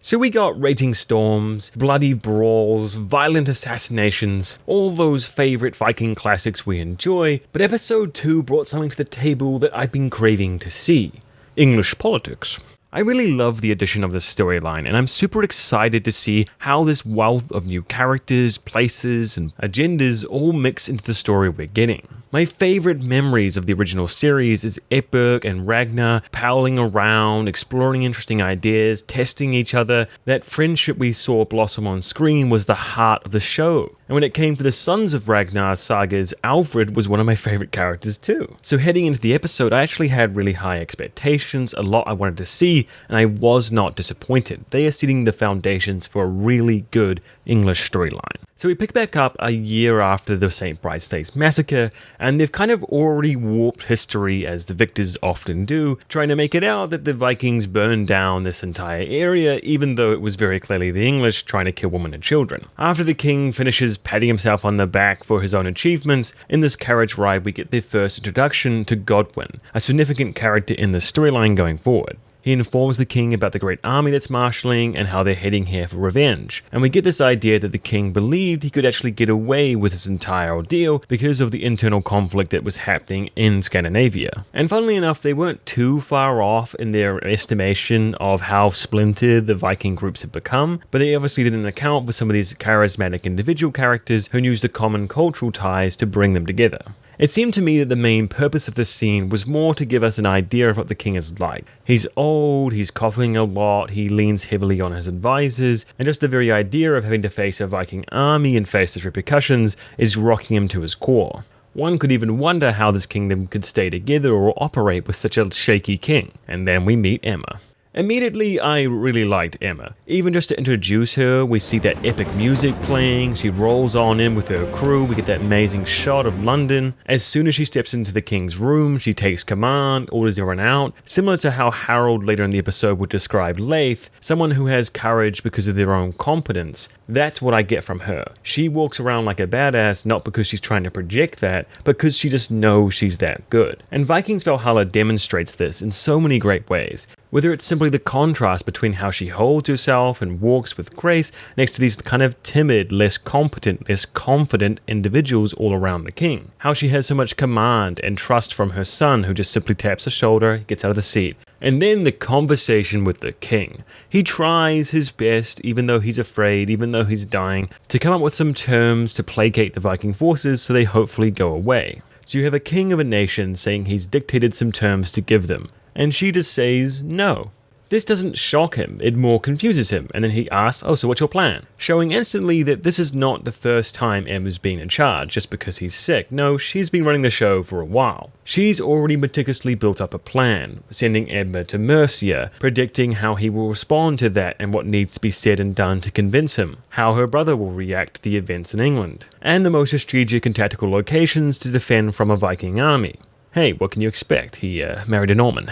So we got raging storms, bloody brawls, violent assassinations, all those favourite Viking classics we enjoy, but episode 2 brought something to the table that I've been craving to see: English politics. I really love the addition of this storyline, and I'm super excited to see how this wealth of new characters, places, and agendas all mix into the story we're getting. My favourite memories of the original series is Edmund and Ragnar prowling around, exploring interesting ideas, testing each other. That friendship we saw blossom on screen was the heart of the show. And when it came to the Sons of Ragnar sagas, Alfred was one of my favourite characters too. So heading into the episode, I actually had really high expectations, a lot I wanted to see, and I was not disappointed. They are setting the foundations for a really good English storyline. So we pick back up a year after the St. Bride's Day massacre, and they've kind of already warped history as the victors often do, trying to make it out that the Vikings burned down this entire area, even though it was very clearly the English trying to kill women and children. After the king finishes patting himself on the back for his own achievements, in this carriage ride we get the first introduction to Godwin, a significant character in the storyline going forward. He informs the king about the great army that's marshalling and how they're heading here for revenge. And we get this idea that the king believed he could actually get away with this entire ordeal because of the internal conflict that was happening in Scandinavia. And funnily enough, they weren't too far off in their estimation of how splintered the Viking groups had become, but they obviously didn't account for some of these charismatic individual characters who used the common cultural ties to bring them together. It seemed to me that the main purpose of this scene was more to give us an idea of what the king is like. He's old, he's coughing a lot, he leans heavily on his advisors, and just the very idea of having to face a Viking army and face its repercussions is rocking him to his core. One could even wonder how this kingdom could stay together or operate with such a shaky king. And then we meet Emma. Immediately, I really liked Emma. Even just to introduce her, we see that epic music playing, she rolls on in with her crew, we get that amazing shot of London. As soon as she steps into the king's room, she takes command, orders everyone out, similar to how Harald later in the episode would describe Leif, someone who has courage because of their own competence. That's what I get from her. She walks around like a badass, not because she's trying to project that, but because she just knows she's that good. And Vikings Valhalla demonstrates this in so many great ways. Whether it's simply the contrast between how she holds herself and walks with grace next to these kind of timid, less competent, less confident individuals all around the king. How she has so much command and trust from her son who just simply taps her shoulder, gets out of the seat. And then the conversation with the king. He tries his best, even though he's afraid, even though he's dying, to come up with some terms to placate the Viking forces so they hopefully go away. So you have a king of a nation saying he's dictated some terms to give them, and she just says no. This doesn't shock him, it more confuses him, and then he asks, oh, so what's your plan? Showing instantly that this is not the first time Emma's been in charge just because he's sick. No, she's been running the show for a while. She's already meticulously built up a plan, sending Emma to Mercia, predicting how he will respond to that and what needs to be said and done to convince him, how her brother will react to the events in England, and the most strategic and tactical locations to defend from a Viking army. Hey, what can you expect? He married a Norman.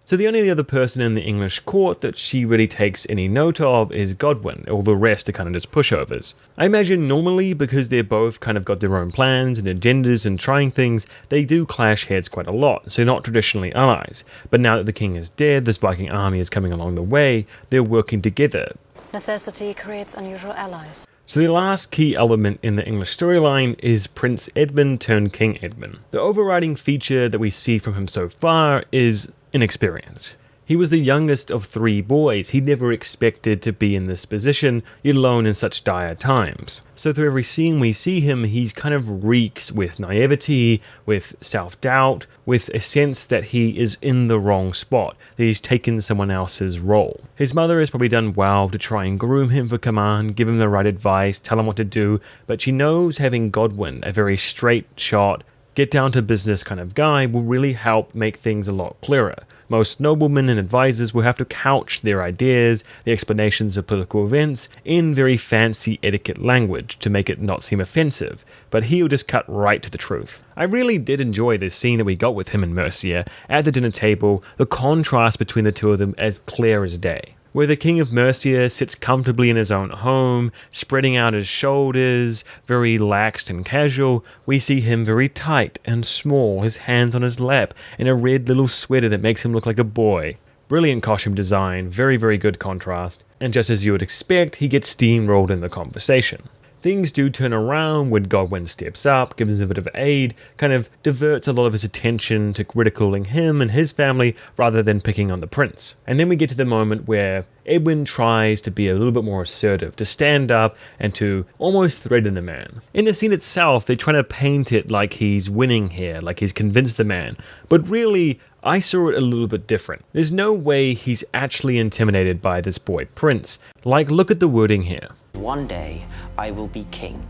So the only other person in the English court that she really takes any note of is Godwin, all the rest are kind of just pushovers. I imagine normally, because they're both kind of got their own plans and agendas and trying things, they do clash heads quite a lot, so not traditionally allies. But now that the king is dead, this Viking army is coming along the way, they're working together. Necessity creates unusual allies. So the last key element in the English storyline is Prince Edmund turned King Edmund. The overriding feature that we see from him so far is inexperience. He was the youngest of 3 boys. He never expected to be in this position, yet alone in such dire times. So through every scene we see him, he kind of reeks with naivety, with self-doubt, with a sense that he is in the wrong spot, that he's taken someone else's role. His mother has probably done well to try and groom him for command, give him the right advice, tell him what to do, but she knows having Godwin, a very straight shot, get down to business kind of guy, will really help make things a lot clearer. Most noblemen and advisors will have to couch their ideas, their explanations of political events, in very fancy etiquette language to make it not seem offensive, but he'll just cut right to the truth. I really did enjoy this scene that we got with him and Mercia at the dinner table, the contrast between the two of them as clear as day. Where the King of Mercia sits comfortably in his own home, spreading out his shoulders, very laxed and casual, we see him very tight and small, his hands on his lap, in a red little sweater that makes him look like a boy. brilliant costume design, very, very good contrast, and just as you would expect, he gets steamrolled in the conversation. Things do turn around when Godwin steps up, gives him a bit of aid, kind of diverts a lot of his attention to ridiculing him and his family rather than picking on the prince. And then we get to the moment where Edmund tries to be a little bit more assertive, to stand up and to almost threaten the man. In the scene itself, they try to paint it like he's winning here, like he's convinced the man, but really, I saw it a little bit different. There's no way he's actually intimidated by this boy prince. Like, look at the wording here. One day, I will be king.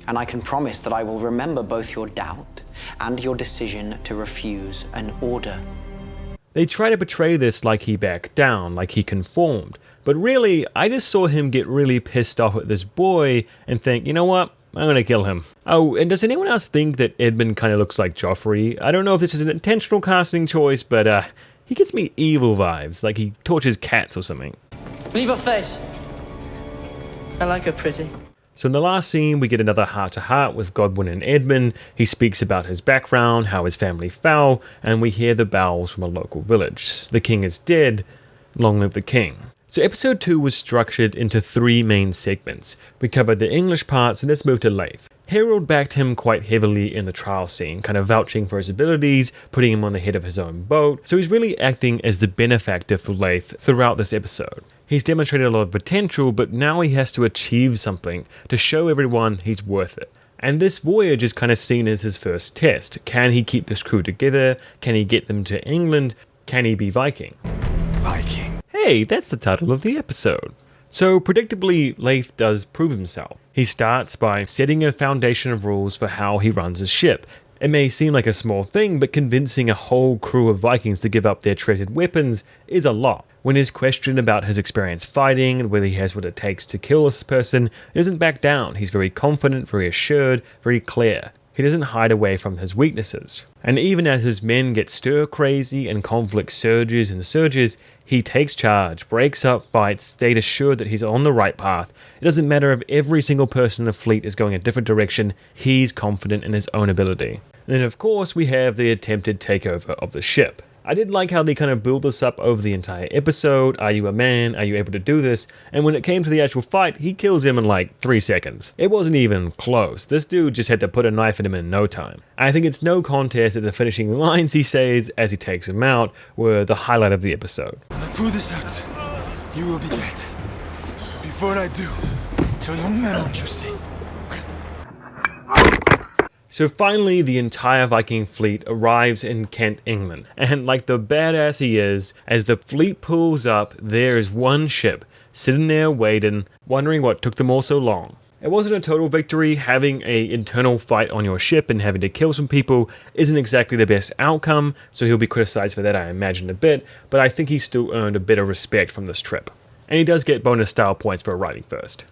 And I can promise that I will remember both your doubt and your decision to refuse an order. They try to portray this like he backed down, like he conformed. But really, I just saw him get really pissed off at this boy and think, you know what? I'm gonna kill him. Oh, and does anyone else think that Edmund kind of looks like Joffrey? I don't know if this is an intentional casting choice, but he gives me evil vibes, like he tortures cats or something. Leave her face. I like her pretty. So in the last scene, we get another heart-to-heart with Godwin and Edmund. He speaks about his background, how his family fell, and we hear the bells from a local village. The king is dead, long live the king. So episode 2 was structured into 3 main segments. We covered the English part, so let's move to Leif. Harald backed him quite heavily in the trial scene, kind of vouching for his abilities, putting him on the head of his own boat, so he's really acting as the benefactor for Leif throughout this episode. He's demonstrated a lot of potential, but now he has to achieve something to show everyone he's worth it. And this voyage is kind of seen as his first test. Can he keep this crew together? Can he get them to England? Can he be Viking? Viking. Hey, that's the title of the episode. So predictably, Leif does prove himself. He starts by setting a foundation of rules for how he runs his ship. It may seem like a small thing, but convincing a whole crew of Vikings to give up their treasured weapons is a lot. When he's questioned about his experience fighting and whether he has what it takes to kill this person, he doesn't back down. He's very confident, very assured, very clear. He doesn't hide away from his weaknesses. And even as his men get stir crazy and conflict surges and surges, he takes charge, breaks up fights, stayed assured that he's on the right path. It doesn't matter if every single person in the fleet is going a different direction, he's confident in his own ability. And then of course we have the attempted takeover of the ship. I did like how they kind of build this up over the entire episode. Are you a man? Are you able to do this? And when it came to the actual fight, he kills him in like 3 seconds. It wasn't even close. This dude just had to put a knife in him in no time. I think it's no contest that the finishing lines he says as he takes him out were the highlight of the episode. When I pull this out, you will be dead. Before I do, tell your men what you see. So finally, the entire Viking fleet arrives in Kent, England, and like the badass he is, as the fleet pulls up, there is one ship sitting there waiting, wondering what took them all so long. It wasn't a total victory. Having an internal fight on your ship and having to kill some people isn't exactly the best outcome, so he'll be criticized for that, I imagine, a bit, but I think he still earned a bit of respect from this trip. And he does get bonus style points for arriving first.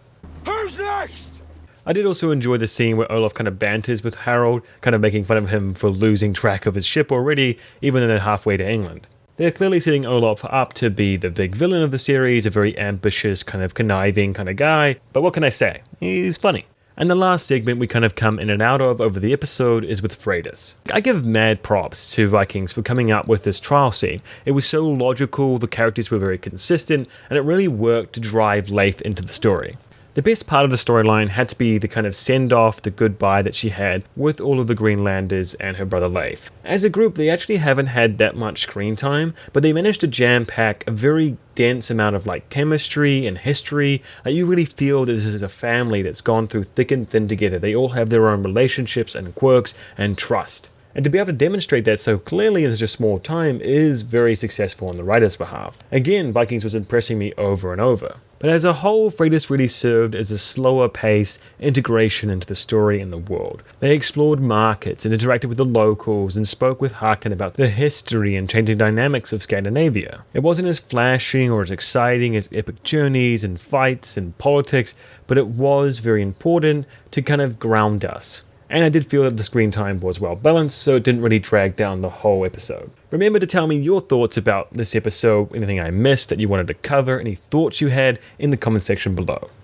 Who's next? I did also enjoy the scene where Olaf kind of banters with Harald, kind of making fun of him for losing track of his ship already, even though they're halfway to England. They're clearly setting Olaf up to be the big villain of the series, a very ambitious, kind of conniving kind of guy, but what can I say? He's funny. And the last segment we kind of come in and out of over the episode is with Freydis. I give mad props to Vikings for coming up with this trial scene. It was so logical, the characters were very consistent, and it really worked to drive Leif into the story. The best part of the storyline had to be the kind of send-off, the goodbye that she had with all of the Greenlanders and her brother Leif. As a group, they actually haven't had that much screen time, but they managed to jam-pack a very dense amount of like chemistry and history. You really feel that this is a family that's gone through thick and thin together. They all have their own relationships and quirks and trust. And to be able to demonstrate that so clearly in such a small time is very successful on the writer's behalf. Again, Vikings was impressing me over and over. But as a whole, Freydis really served as a slower pace integration into the story and the world. They explored markets and interacted with the locals and spoke with Håkon about the history and changing dynamics of Scandinavia. It wasn't as flashy or as exciting as epic journeys and fights and politics, but it was very important to kind of ground us. And I did feel that the screen time was well balanced, so it didn't really drag down the whole episode. Remember to tell me your thoughts about this episode, anything I missed that you wanted to cover, any thoughts you had in the comment section below.